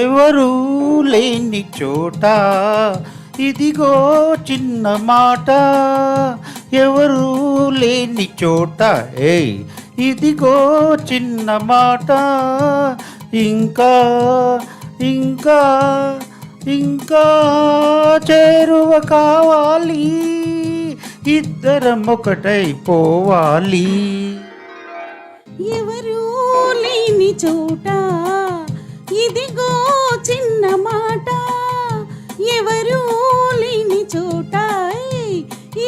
ఎవరూ లేని చోట ఇదిగో చిన్న మాట. ఎవరూ లేని చోట ఇదిగో చిన్న మాట. ఇంకా ఇంకా ఇంకా చేరువ కావాలి, ఇద్దరం ఒకటైపోవాలి. ఎవరూ లేని చోట ఇదిగో చిన్న మాట. ఎవరూ లేని చోట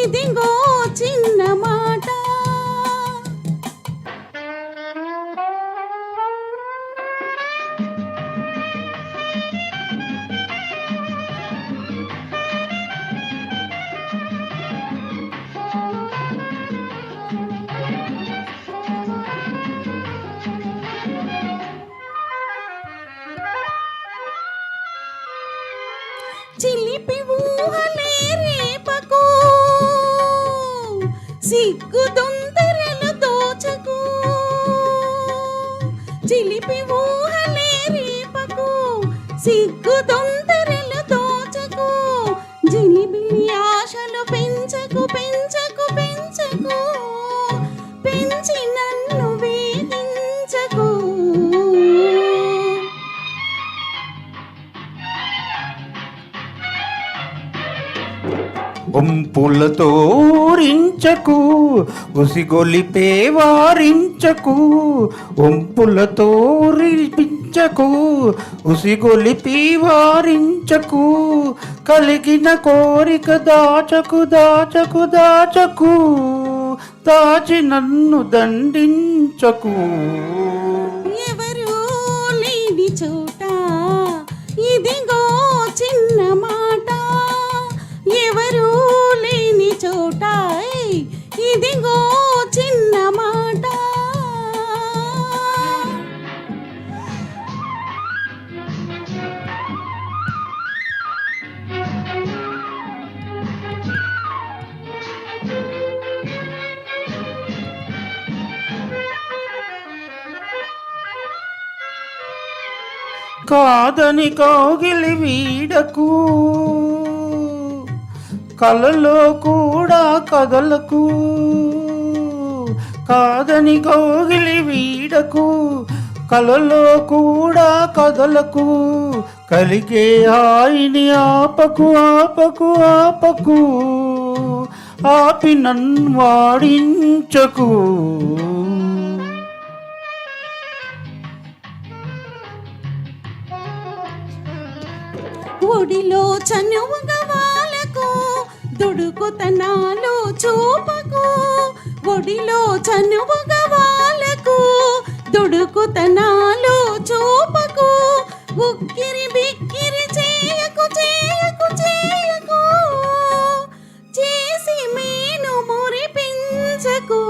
ఇదిగో చిన్న మాట. చిలిపి ఊహలే రేపకు, సిగ్గు తొందరలు దోచకు. చిలిపి ఊహలే రేపకు, సిగ్గు తొందరలు దోచకు. జిలిబిలి ఆశలు పెంచకు పెంచకు పెంచకు, పెంచి నన్ను వేధించకు. వంపులతో ఊరించకు, ఉసిగొలిపే వారించకు. వంపులతో ఊరించకు, ఉసిగొలిపి వారించకు. కలిగిన కోరిక దాచకు దాచకు దాచకు, దాచి నన్ను దండించకు. ఎవరూ లేని చోట ఇదిగో చిన్న మాట. ఎవరూ లేని చోట ఇదిగో చిన్న మాట. కాదని కౌగిలి వీడకు, కలలో కూడా కదలకు. కాదని కౌగిలి వీడకు, కలలో కూడా కదలకు. కలిగే హాయిని ఆపకు ఆపకు ఆపకు, ఆపి నన్ను వాడించకు. ఒడిలో చనువుగా వాలకు, దుడుకుతనాలు చూపకు. ఒడిలో చనువుగా వాలకు, దుడుకుతనాలు చూపకు. ఉక్కిరి బిక్కిరి చేయకు చేయకు చేయకు, చేసి మేను మురిపించకు.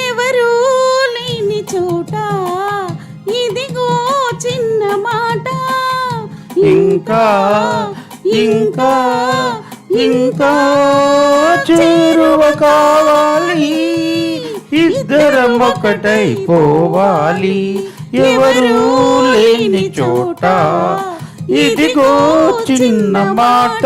ఎవరూ లేని చోట ఇదిగో చిన్న మాట. ఇంకా ఇంకా ఇంకా చేరువ కావాలి, ఇద్దరం ఒకటైపోవాలి. ఎవరూ లేని చోట ఇదిగో చిన్న మాట.